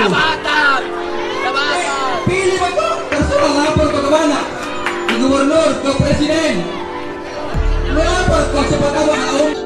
Jabatan! Jabatan! Pilih mo ito! Personal lapor ko kabana. Ke gubernur, ke presiden. Lapor ko sa pagkawang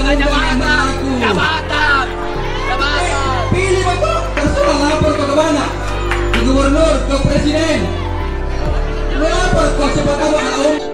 Jabatan! Jabatan! pilih mo ito! Personal lapor ko kabana. Ke gubernur, ke presiden. Lapor ko sa pagkawang